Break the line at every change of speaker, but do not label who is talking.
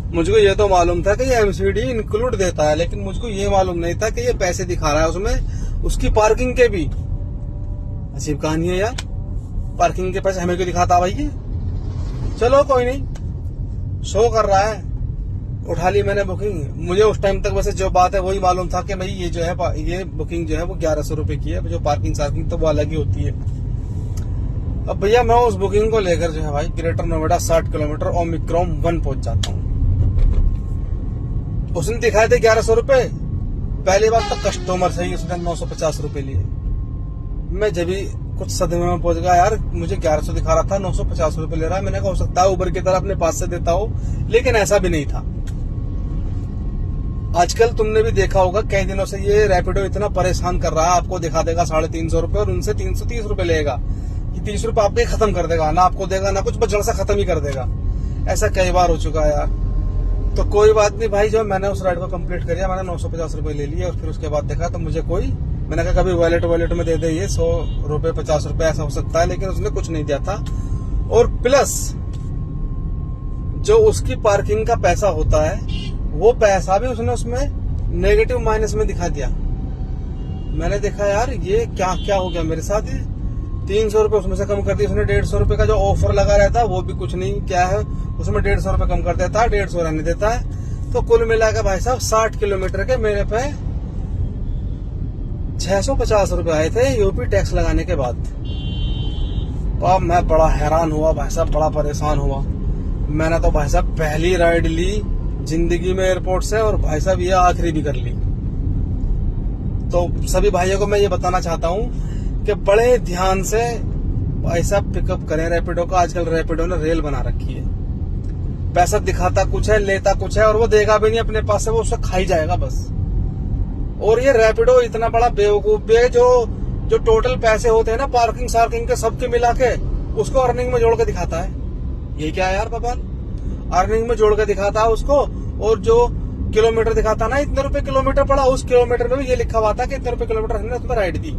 मुझको ये तो मालूम था कि ये एमसीडी इंक्लूड देता है, लेकिन मुझको ये मालूम नहीं था कि ये पैसे दिखा रहा है उसमें उसकी पार्किंग के भी। अजीब कहानी है यार, पार्किंग के पैसे हमें क्यों दिखाता भाई ये। चलो कोई नहीं, शो कर रहा है, उठा ली मैंने बुकिंग। मुझे उस टाइम तक वैसे जो बात है वही मालूम था कि भाई ये जो है ये बुकिंग जो है वो 1100 रुपए की है, जो पार्किंग सार्किंग तो वो अलग ही होती है। अब भैया मैं उस बुकिंग को लेकर जो है भाई ग्रेटर नोएडा 60 किलोमीटर ओमिक्रॉन 1 पहुंच जाता हूँ। उसने दिखाए थे 1100 रुपए। पहली बात तो कस्टमर से ही उसने 950 रुपए लिए। मैं जब भी कुछ सदमे में पहुंच गया, यार मुझे 1100 दिखा रहा था, 950 रुपए ले रहा है। मैंने कहा हो सकता है उबर की तरह अपने पास से देता हो, लेकिन ऐसा भी नहीं था। आजकल तुमने भी देखा होगा कई दिनों से ये रैपिडो इतना परेशान कर रहा है, आपको दिखा देगा 350 रुपए और उनसे 330 रुपए लेगा। ये 30 रुपए आपके खत्म कर देगा, ना आपको देगा ना कुछ, बचड़ सा खत्म ही कर देगा। ऐसा कई बार हो चुका है यार। तो कोई बात नहीं भाई, जो मैंने उस राइड को कंप्लीट कर दिया, मैंने 950 रुपए ले लिए। और फिर उसके बाद देखा तो मुझे कोई, मैंने कहा कभी वॉलेट में दे दे ये 100 रुपए 50 रुपए ऐसा हो सकता है, लेकिन उसने कुछ नहीं दिया था। और प्लस जो उसकी पार्किंग का पैसा होता है वो पैसा भी उसने उसमें नेगेटिव माइनस में दिखा दिया। मैंने देखा यार ये क्या क्या हो गया मेरे साथ। 300 रुपए उसमें से कम कर दिया उसने। 150 रुपए का जो ऑफर लगा रहता है वो भी कुछ नहीं, क्या है उसमें 150 रुपए कम कर देता है, 150 रहने देता है। तो कुल मिलाकर भाई साहब 60 किलोमीटर के मेरे पे 650 रुपए आए थे यूपी टैक्स लगाने के बाद। अब मैं बड़ा हैरान हुआ भाई साहब, बड़ा परेशान हुआ। मैंने तो भाई साहब पहली राइड ली जिंदगी में एयरपोर्ट से, और भाई साहब ये आखिरी भी कर ली। तो सभी भाइयों को मैं ये बताना चाहता हूँ कि बड़े ध्यान से भाई साहब पिकअप करें रैपिडो का। आजकल रैपिडो ने रेल बना रखी है, पैसा दिखाता कुछ है लेता कुछ है, और वो देगा भी नहीं अपने पास से, वो उससे खाई जाएगा बस। और ये रैपिडो इतना बड़ा बेवकूफ है, जो टोटल पैसे होते हैं ना पार्किंग सार्किंग के सबके मिला के उसको अर्निंग में जोड़ के दिखाता है। ये क्या है यार बबाल, अर्निंग में जोड़ के दिखाता है उसको। और जो किलोमीटर दिखाता ना, इतने रुपए किलोमीटर पड़ा, उस किलोमीटर में भी ये लिखा हुआ था कि इतने रुपए किलोमीटर हमने उसमें राइड दी।